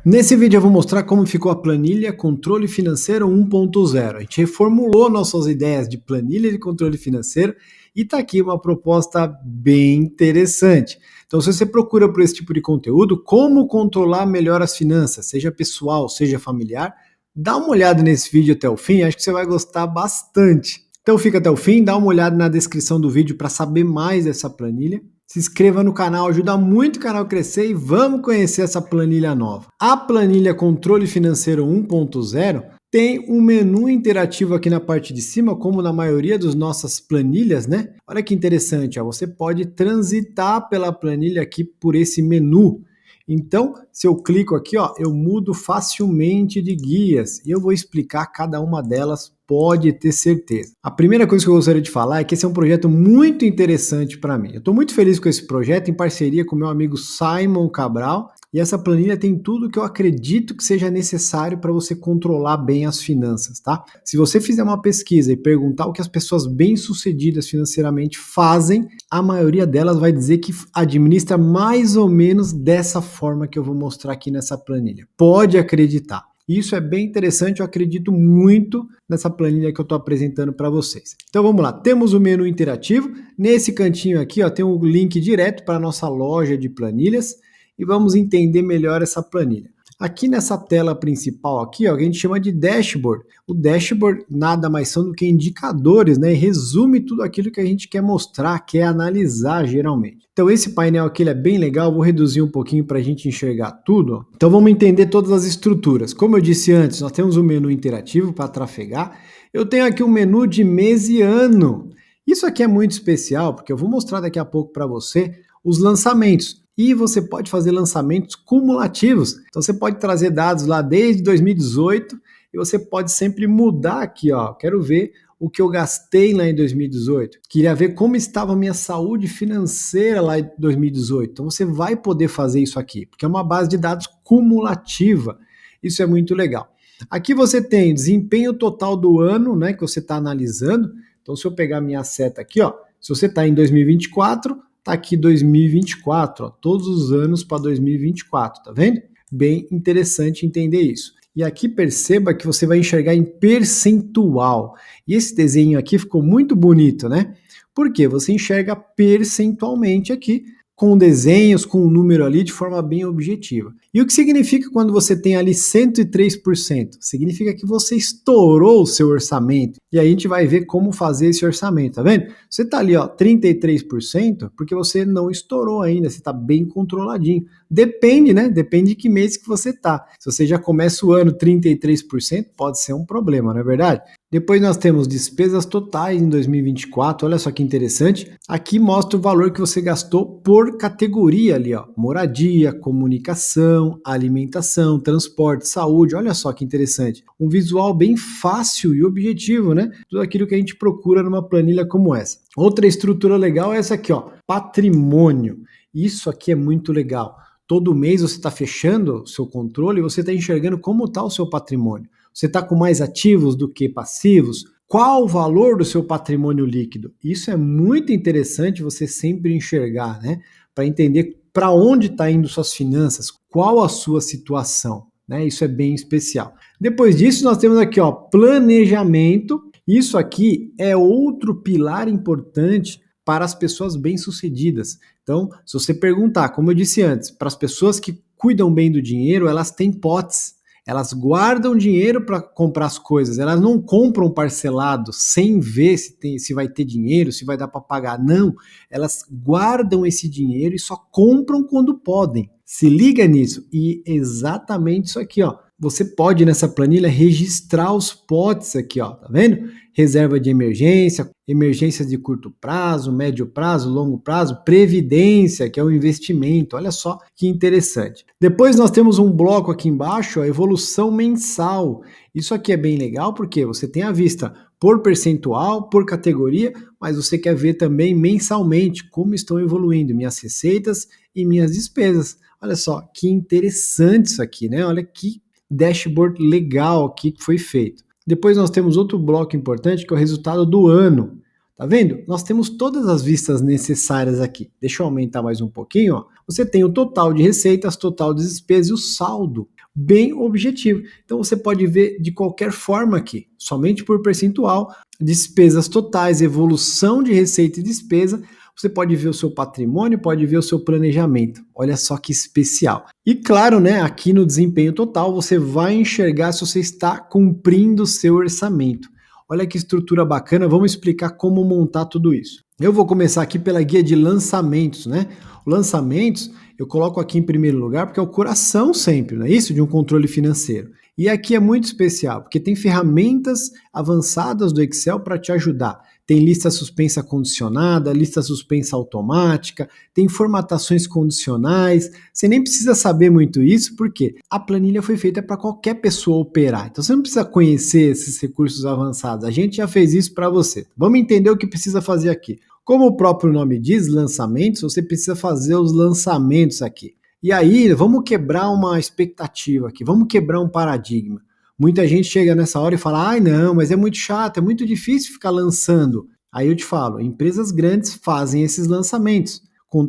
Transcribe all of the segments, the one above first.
Nesse vídeo eu vou mostrar como ficou a planilha Controle Financeiro 1.0. A gente reformulou nossas ideias de planilha de controle financeiro e está aqui uma proposta bem interessante. Então, se você procura por esse tipo de conteúdo, como controlar melhor as finanças, seja pessoal, seja familiar, dá uma olhada nesse vídeo até o fim, acho que você vai gostar bastante. Então fica até o fim, dá uma olhada na descrição do vídeo para saber mais dessa planilha. Se inscreva no canal, ajuda muito o canal a crescer e vamos conhecer essa planilha nova. A planilha Controle Financeiro 1.0 tem um menu interativo aqui na parte de cima, como na maioria das nossas planilhas, né? Olha que interessante, ó, você pode transitar pela planilha aqui por esse menu. Então, se eu clico aqui, ó, eu mudo facilmente de guias e eu vou explicar cada uma delas, pode ter certeza. A primeira coisa que eu gostaria de falar é que esse é um projeto muito interessante para mim. Eu estou muito feliz com esse projeto, em parceria com meu amigo Simon Cabral, e essa planilha tem tudo que eu acredito que seja necessário para você controlar bem as finanças, tá? Se você fizer uma pesquisa e perguntar o que as pessoas bem-sucedidas financeiramente fazem, a maioria delas vai dizer que administra mais ou menos dessa forma que eu vou mostrar aqui nessa planilha. Pode acreditar. Isso é bem interessante, eu acredito muito nessa planilha que eu estou apresentando para vocês. Então vamos lá, temos o menu interativo, nesse cantinho aqui ó, tem um link direto para a nossa loja de planilhas e vamos entender melhor essa planilha. Aqui nessa tela principal aqui, ó, que a gente chama de dashboard. O dashboard nada mais são do que indicadores, né? E resume tudo aquilo que a gente quer mostrar, quer analisar geralmente. Então esse painel aqui ele é bem legal, vou reduzir um pouquinho para a gente enxergar tudo. Ó. Então vamos entender todas as estruturas. Como eu disse antes, nós temos um menu interativo para trafegar. Eu tenho aqui um menu de mês e ano. Isso aqui é muito especial, porque eu vou mostrar daqui a pouco para você os lançamentos. E você pode fazer lançamentos cumulativos. Então você pode trazer dados lá desde 2018 e você pode sempre mudar aqui, ó. Quero ver o que eu gastei lá em 2018. Queria ver como estava a minha saúde financeira lá em 2018. Então você vai poder fazer isso aqui, porque é uma base de dados cumulativa. Isso é muito legal. Aqui você tem desempenho total do ano, né, que você está analisando. Então se eu pegar minha seta aqui, ó, se você está em 2024, tá aqui 2024, ó, todos os anos para 2024, tá vendo? Bem interessante entender isso. E aqui perceba que você vai enxergar em percentual. E esse desenho aqui ficou muito bonito, né? Porque você enxerga percentualmente aqui, com desenhos, com um número ali de forma bem objetiva. E o que significa quando você tem ali 103%? Significa que você estourou o seu orçamento. E aí a gente vai ver como fazer esse orçamento, tá vendo? Você está ali, ó, 33%, porque você não estourou ainda, você está bem controladinho. Depende, né? Depende de que mês que você tá. Se você já começa o ano 33%, pode ser um problema, não é verdade? Depois nós temos despesas totais em 2024, olha só que interessante. Aqui mostra o valor que você gastou por categoria ali, ó. Moradia, comunicação, alimentação, transporte, saúde, olha só que interessante. Um visual bem fácil e objetivo, né? Tudo aquilo que a gente procura numa planilha como essa. Outra estrutura legal é essa aqui, ó, patrimônio. Isso aqui é muito legal. Todo mês você está fechando o seu controle e você está enxergando como está o seu patrimônio. Você está com mais ativos do que passivos? Qual o valor do seu patrimônio líquido? Isso é muito interessante você sempre enxergar, né? Para entender para onde está indo suas finanças, qual a sua situação, né? Isso é bem especial. Depois disso, nós temos aqui, ó, planejamento. Isso aqui é outro pilar importante para as pessoas bem-sucedidas. Então, se você perguntar, como eu disse antes, para as pessoas que cuidam bem do dinheiro, elas têm potes. Elas guardam dinheiro para comprar as coisas, elas não compram parcelado sem ver se vai ter dinheiro, se vai dar para pagar. Não, elas guardam esse dinheiro e só compram quando podem. Se liga nisso. E exatamente isso aqui, ó. Você pode nessa planilha registrar os potes aqui, ó, tá vendo? Reserva de emergência, emergências de curto prazo, médio prazo, longo prazo, previdência, que é o investimento. Olha só que interessante. Depois nós temos um bloco aqui embaixo, a evolução mensal. Isso aqui é bem legal porque você tem a vista por percentual, por categoria, mas você quer ver também mensalmente como estão evoluindo minhas receitas e minhas despesas. Olha só que interessante isso aqui, né? Olha que dashboard legal aqui que foi feito. Depois nós temos outro bloco importante que é o resultado do ano. Tá vendo? Nós temos todas as vistas necessárias aqui. Deixa eu aumentar mais um pouquinho. Ó. Você tem o total de receitas, total de despesas e o saldo. bem objetivo. Então você pode ver de qualquer forma aqui, somente por percentual, despesas totais, evolução de receita e despesa. Você pode ver o seu patrimônio, pode ver o seu planejamento. Olha só que especial. E claro, né, aqui no desempenho total, você vai enxergar se você está cumprindo o seu orçamento. Olha que estrutura bacana, vamos explicar como montar tudo isso. Eu vou começar aqui pela guia de lançamentos, né? Lançamentos eu coloco aqui em primeiro lugar porque é o coração sempre, não é isso? De um controle financeiro. E aqui é muito especial, porque tem ferramentas avançadas do Excel para te ajudar. Tem lista suspensa condicionada, lista suspensa automática, tem formatações condicionais. Você nem precisa saber muito isso, porque a planilha foi feita para qualquer pessoa operar. Então você não precisa conhecer esses recursos avançados. A gente já fez isso para você. Vamos entender o que precisa fazer aqui. Como o próprio nome diz, lançamentos, você precisa fazer os lançamentos aqui. E aí, vamos quebrar uma expectativa aqui, vamos quebrar um paradigma. Muita gente chega nessa hora e fala, ai não, mas é muito chato, é muito difícil ficar lançando. Aí eu te falo, empresas grandes fazem esses lançamentos.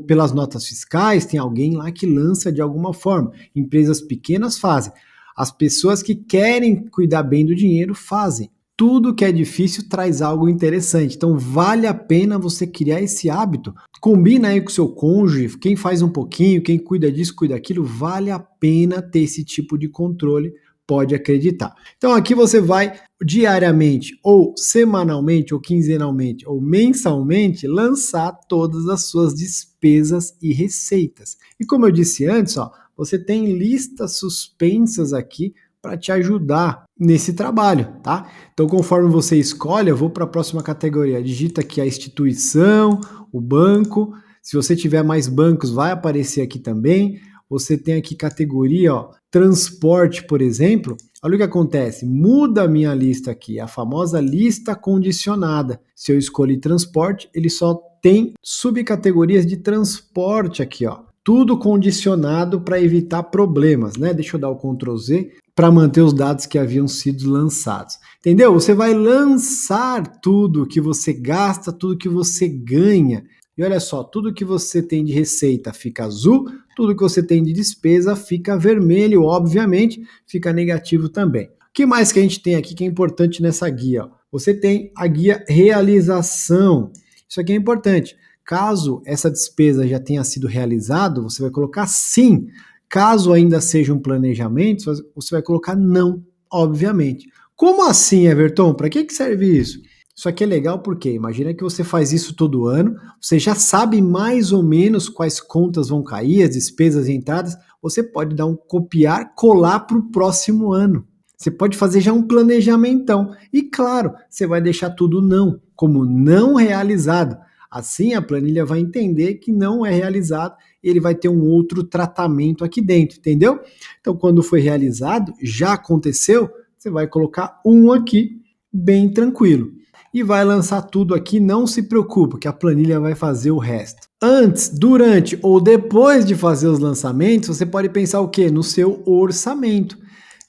Pelas notas fiscais, tem alguém lá que lança de alguma forma. Empresas pequenas fazem. As pessoas que querem cuidar bem do dinheiro fazem. Tudo que é difícil traz algo interessante. Então vale a pena você criar esse hábito. Combina aí com o seu cônjuge, quem faz um pouquinho, quem cuida disso, cuida daquilo, vale a pena ter esse tipo de controle, pode acreditar. Então aqui você vai diariamente, ou semanalmente, ou quinzenalmente, ou mensalmente, lançar todas as suas despesas e receitas. E como eu disse antes, ó, você tem listas suspensas aqui para te ajudar nesse trabalho, tá? Então, conforme você escolhe, eu vou para a próxima categoria. Digita aqui a instituição, o banco. Se você tiver mais bancos, vai aparecer aqui também. Você tem aqui categoria, ó, transporte, por exemplo. Olha o que acontece, muda a minha lista aqui, a famosa lista condicionada. Se eu escolhi transporte, ele só tem subcategorias de transporte aqui, ó. Tudo condicionado para evitar problemas, né? Deixa eu dar o Ctrl Z para manter os dados que haviam sido lançados. Entendeu? Você vai lançar tudo que você gasta, tudo que você ganha. E olha só, tudo que você tem de receita fica azul, tudo que você tem de despesa fica vermelho, obviamente, fica negativo também. O que mais que a gente tem aqui que é importante nessa guia? Você tem a guia realização. Isso aqui é importante. Caso essa despesa já tenha sido realizada, você vai colocar sim. Caso ainda seja um planejamento, você vai colocar não, obviamente. Como assim, Everton? Para que serve isso? Isso aqui é legal porque imagina que você faz isso todo ano, você já sabe mais ou menos quais contas vão cair, as despesas e entradas, você pode dar um copiar, colar para o próximo ano. Você pode fazer já um planejamentão. E claro, você vai deixar tudo não, como não realizado. Assim, a planilha vai entender que não é realizado e ele vai ter um outro tratamento aqui dentro, entendeu? Então, quando foi realizado, já aconteceu, você vai colocar um aqui, bem tranquilo. E vai lançar tudo aqui, não se preocupe, que a planilha vai fazer o resto. Antes, durante ou depois de fazer os lançamentos, você pode pensar o quê? No seu orçamento.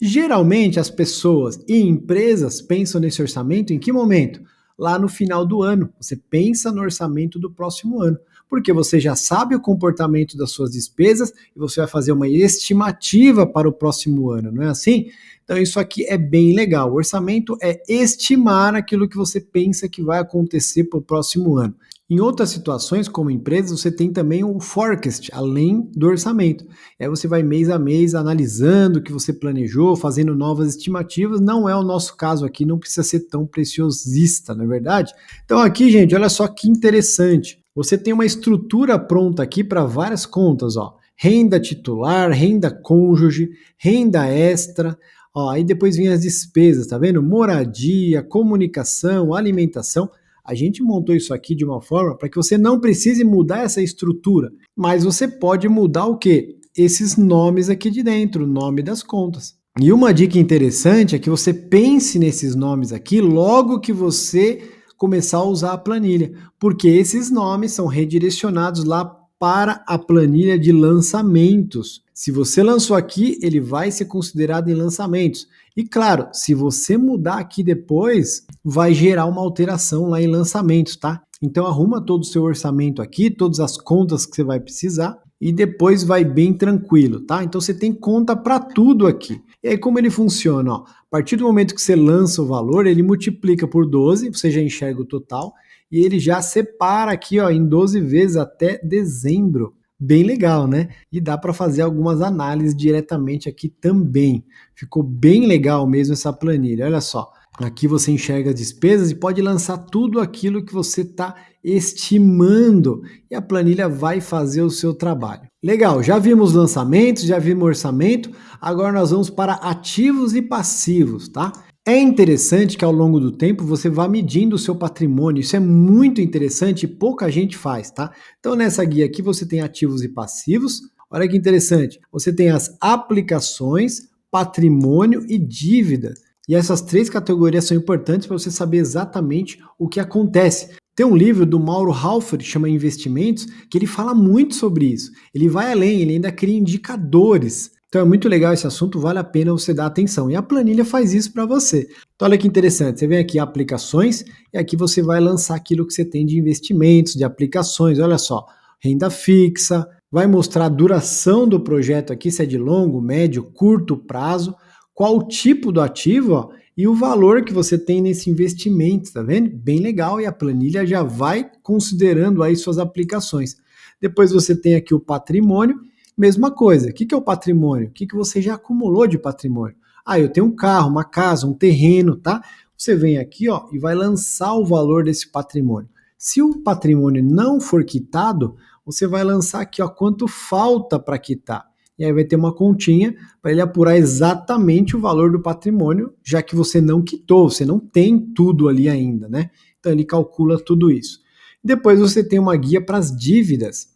Geralmente, as pessoas e empresas pensam nesse orçamento em que momento? Lá no final do ano. Você pensa no orçamento do próximo ano, porque você já sabe o comportamento das suas despesas e você vai fazer uma estimativa para o próximo ano, não é assim? Então isso aqui é bem legal. O orçamento é estimar aquilo que você pensa que vai acontecer para o próximo ano. Em outras situações, como empresas, você tem também o forecast, além do orçamento. Aí você vai mês a mês analisando o que você planejou, fazendo novas estimativas. Não é o nosso caso aqui, não precisa ser tão preciosista, não é verdade? Então aqui, gente, olha só que interessante. Você tem uma estrutura pronta aqui para várias contas, ó. Renda titular, renda cônjuge, renda extra. Ó, aí depois vem as despesas, tá vendo? Moradia, comunicação, alimentação. A gente montou isso aqui de uma forma para que você não precise mudar essa estrutura, mas você pode mudar o quê? Esses nomes aqui de dentro, o nome das contas. E uma dica interessante é que você pense nesses nomes aqui logo que você começar a usar a planilha, porque esses nomes são redirecionados lá para a planilha de lançamentos. Se você lançou aqui, ele vai ser considerado em lançamentos. E claro, se você mudar aqui depois, vai gerar uma alteração lá em lançamentos, tá? Então arruma todo o seu orçamento aqui, todas as contas que você vai precisar e depois vai bem tranquilo, tá? Então você tem conta para tudo aqui. E aí como ele funciona? Ó, a partir do momento que você lança o valor, ele multiplica por 12, você já enxerga o total, e ele já separa aqui ó, em 12 vezes até dezembro. Bem legal, né? E dá para fazer algumas análises diretamente aqui também. Ficou bem legal mesmo essa planilha. Olha só, aqui você enxerga as despesas e pode lançar tudo aquilo que você está estimando e a planilha vai fazer o seu trabalho. Legal, já vimos lançamentos, já vimos orçamento, agora nós vamos para ativos e passivos, tá? É interessante que ao longo do tempo você vá medindo o seu patrimônio, isso é muito interessante e pouca gente faz, tá? Então nessa guia aqui você tem ativos e passivos, olha que interessante, você tem as aplicações, patrimônio e dívida. E essas três categorias são importantes para você saber exatamente o que acontece. Tem um livro do Mauro Halford, chama Investimentos, que ele fala muito sobre isso. Ele vai além, ele ainda cria indicadores. Então é muito legal esse assunto, vale a pena você dar atenção. E a planilha faz isso para você. Então olha que interessante, você vem aqui aplicações e aqui você vai lançar aquilo que você tem de investimentos, de aplicações. Olha só, renda fixa, vai mostrar a duração do projeto aqui, se é de longo, médio, curto prazo, qual o tipo do ativo, ó, e o valor que você tem nesse investimento, tá vendo? Bem legal, e a planilha já vai considerando aí suas aplicações. Depois você tem aqui o patrimônio, mesma coisa. O que é o patrimônio? O que você já acumulou de patrimônio? Ah, eu tenho um carro, uma casa, um terreno, tá? Você vem aqui, ó, e vai lançar o valor desse patrimônio. Se o patrimônio não for quitado, você vai lançar aqui, ó, quanto falta para quitar. E aí vai ter uma continha para ele apurar exatamente o valor do patrimônio, já que você não quitou, você não tem tudo ali ainda, né? Então ele calcula tudo isso. Depois você tem uma guia para as dívidas.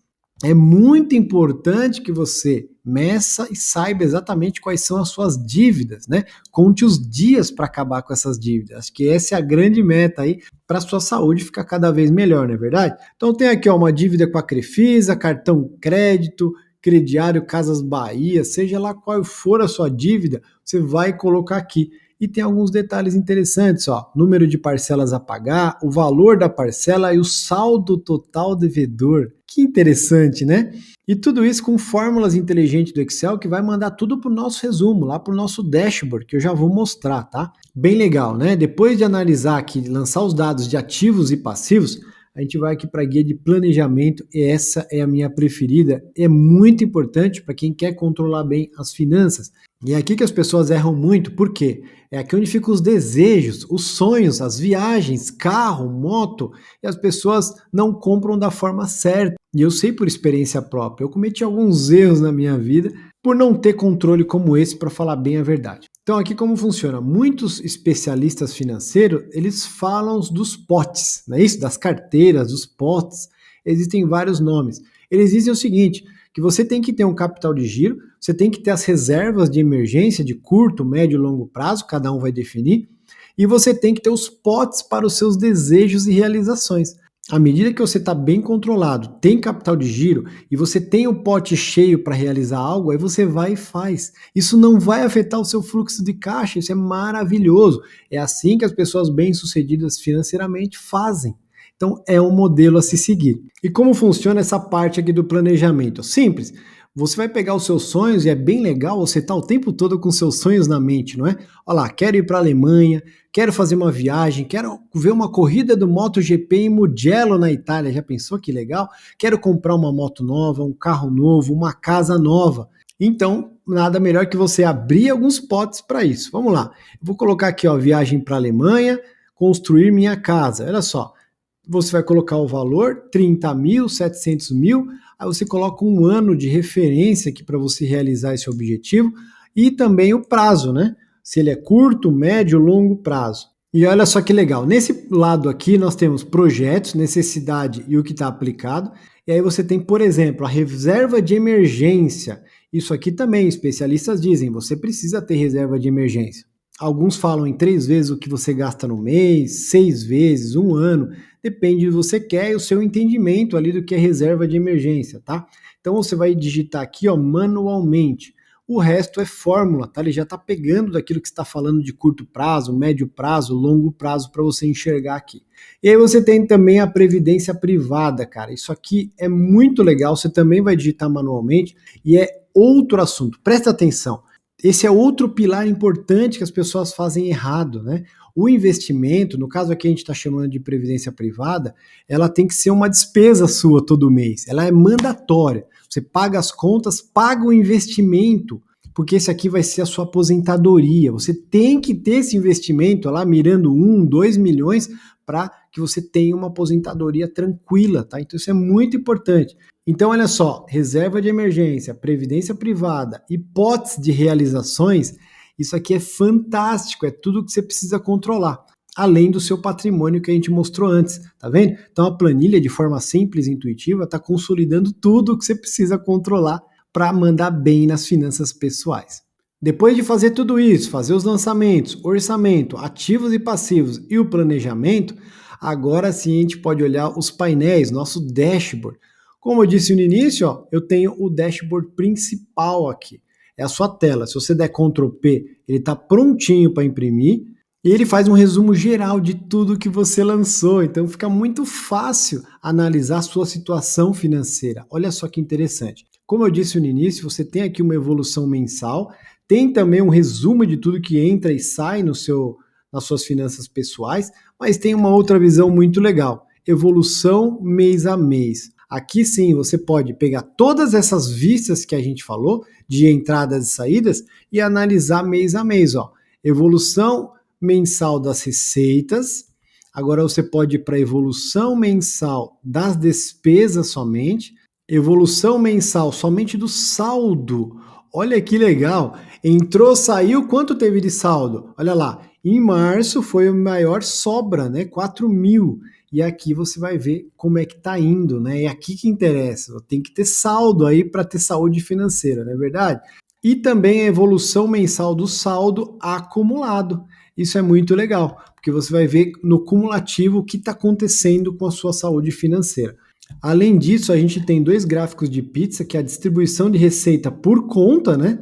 É muito importante que você meça e saiba exatamente quais são as suas dívidas, né? Conte os dias para acabar com essas dívidas. Acho que essa é a grande meta aí para a sua saúde ficar cada vez melhor, não é verdade? Então tem aqui ó, uma dívida com a Crefisa, cartão crédito, crediário, Casas Bahia, seja lá qual for a sua dívida, você vai colocar aqui. E tem alguns detalhes interessantes, ó, número de parcelas a pagar, o valor da parcela e o saldo total devedor. Que interessante, né? E tudo isso com fórmulas inteligentes do Excel que vai mandar tudo para o nosso resumo, lá para o nosso dashboard, que eu já vou mostrar, tá? Bem legal, né? Depois de analisar aqui, lançar os dados de ativos e passivos, a gente vai aqui para a guia de planejamento, e essa é a minha preferida, é muito importante para quem quer controlar bem as finanças. E é aqui que as pessoas erram muito, por quê? É aqui onde ficam os desejos, os sonhos, as viagens, carro, moto, e as pessoas não compram da forma certa. E eu sei por experiência própria, eu cometi alguns erros na minha vida por não ter controle como esse, para falar bem a verdade. Então aqui como funciona? Muitos especialistas financeiros, eles falam dos potes, não é isso? Das carteiras, dos potes, existem vários nomes. Eles dizem o seguinte, que você tem que ter um capital de giro, você tem que ter as reservas de emergência de curto, médio e longo prazo, cada um vai definir, e você tem que ter os potes para os seus desejos e realizações. À medida que você está bem controlado, tem capital de giro e você tem o pote cheio para realizar algo, aí você vai e faz. Isso não vai afetar o seu fluxo de caixa, isso é maravilhoso. É assim que as pessoas bem-sucedidas financeiramente fazem. Então é um modelo a se seguir. E como funciona essa parte aqui do planejamento? Simples. Você vai pegar os seus sonhos e é bem legal você estar o tempo todo com seus sonhos na mente, não é? Olha lá, quero ir para a Alemanha, quero fazer uma viagem, quero ver uma corrida do MotoGP em Mugello, na Itália. Já pensou que legal? Quero comprar uma moto nova, um carro novo, uma casa nova. Então, nada melhor que você abrir alguns potes para isso. Vamos lá. Eu vou colocar aqui, ó, viagem para a Alemanha, construir minha casa. Olha só. Você vai colocar o valor, 30 mil, 700 mil, aí você coloca um ano de referência aqui para você realizar esse objetivo e também o prazo, né? Se ele é curto, médio, longo prazo. E olha só que legal, nesse lado aqui nós temos projetos, necessidade e o que está aplicado, e aí você tem, por exemplo, a reserva de emergência. Isso aqui também, especialistas dizem, você precisa ter reserva de emergência. Alguns falam em 3 vezes o que você gasta no mês, 6 vezes, um ano, depende do que você quer e o seu entendimento ali do que é reserva de emergência, tá? Então você vai digitar aqui, ó, manualmente. O resto é fórmula, tá? Ele já está pegando daquilo que você está falando de curto prazo, médio prazo, longo prazo para você enxergar aqui. E aí você tem também a previdência privada, cara. Isso aqui é muito legal, você também vai digitar manualmente e é outro assunto. Presta atenção. Esse é outro pilar importante que as pessoas fazem errado, né? O investimento, no caso aqui a gente está chamando de previdência privada, ela tem que ser uma despesa sua todo mês. Ela é mandatória. Você paga as contas, paga o investimento, porque esse aqui vai ser a sua aposentadoria. Você tem que ter esse investimento lá, mirando 1, 2 milhões, para que você tenha uma aposentadoria tranquila, tá? Então isso é muito importante. Então olha só, reserva de emergência, previdência privada, hipótese de realizações, isso aqui é fantástico, é tudo que você precisa controlar, além do seu patrimônio que a gente mostrou antes, tá vendo? Então a planilha, de forma simples e intuitiva, está consolidando tudo que você precisa controlar para mandar bem nas finanças pessoais. Depois de fazer tudo isso, fazer os lançamentos, orçamento, ativos e passivos e o planejamento, agora sim a gente pode olhar os painéis, nosso dashboard. Como eu disse no início, ó, eu tenho o dashboard principal aqui. É a sua tela. Se você der Ctrl P, ele está prontinho para imprimir e ele faz um resumo geral de tudo que você lançou. Então fica muito fácil analisar a sua situação financeira. Olha só que interessante. Como eu disse no início, você tem aqui uma evolução mensal, tem também um resumo de tudo que entra e sai nas suas finanças pessoais, mas tem uma outra visão muito legal. Evolução mês a mês. Aqui sim, você pode pegar todas essas vistas que a gente falou, de entradas e saídas, e analisar mês a mês. Ó. Evolução mensal das receitas. Agora você pode ir para a evolução mensal das despesas somente. Evolução mensal somente do saldo. Olha que legal. Entrou, saiu, quanto teve de saldo? Olha lá, em março foi a maior sobra, né? 4 mil. E aqui você vai ver como é que está indo, né? É aqui que interessa. Tem que ter saldo aí para ter saúde financeira, não é verdade? E também a evolução mensal do saldo acumulado. Isso é muito legal, porque você vai ver no cumulativo o que está acontecendo com a sua saúde financeira. Além disso, a gente tem 2 gráficos de pizza, que é a distribuição de receita por conta, né?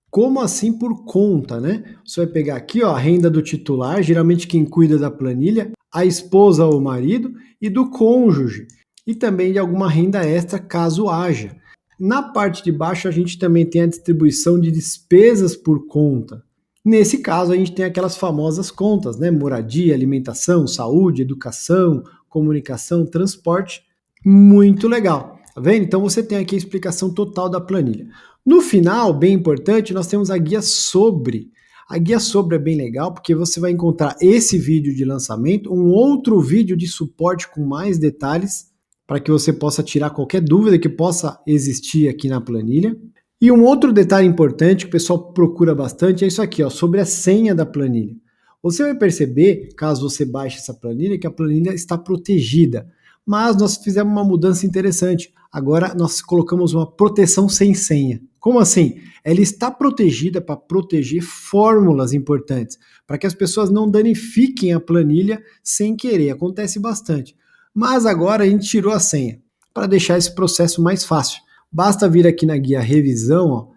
Como assim por conta, né? Você vai pegar aqui, ó, a renda do titular, geralmente quem cuida da planilha, a esposa ou o marido, e do cônjuge, e também de alguma renda extra, caso haja. Na parte de baixo, a gente também tem a distribuição de despesas por conta. Nesse caso, a gente tem aquelas famosas contas, né? Moradia, alimentação, saúde, educação, comunicação, transporte. Muito legal, tá vendo? Então você tem aqui a explicação total da planilha. No final, bem importante, nós temos a guia sobre. A guia sobre é bem legal porque você vai encontrar esse vídeo de lançamento, um outro vídeo de suporte com mais detalhes para que você possa tirar qualquer dúvida que possa existir aqui na planilha. E um outro detalhe importante que o pessoal procura bastante é isso aqui, ó, sobre a senha da planilha. Você vai perceber, caso você baixe essa planilha, que a planilha está protegida. Mas nós fizemos uma mudança interessante. Agora nós colocamos uma proteção sem senha. Como assim? Ela está protegida para proteger fórmulas importantes, para que as pessoas não danifiquem a planilha sem querer. Acontece bastante. Mas agora a gente tirou a senha, para deixar esse processo mais fácil. Basta vir aqui na guia revisão, ó,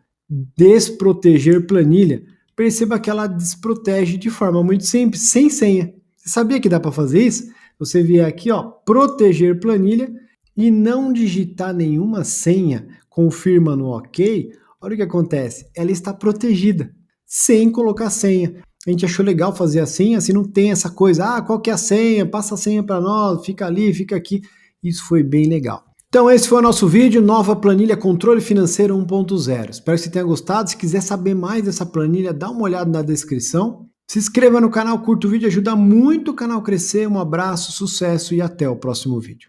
desproteger planilha. Perceba que ela desprotege de forma muito simples, sem senha. Você sabia que dá para fazer isso? Você vier aqui, ó, proteger planilha e não digitar nenhuma senha, confirma no OK, olha o que acontece, ela está protegida, sem colocar senha. A gente achou legal fazer assim não tem essa coisa, qual que é a senha, passa a senha para nós, fica ali, fica aqui. Isso foi bem legal. Então esse foi o nosso vídeo, nova planilha Controle Financeiro 1.0. Espero que você tenha gostado. Se quiser saber mais dessa planilha, dá uma olhada na descrição. Se inscreva no canal, curta o vídeo, ajuda muito o canal a crescer. Um abraço, sucesso e até o próximo vídeo.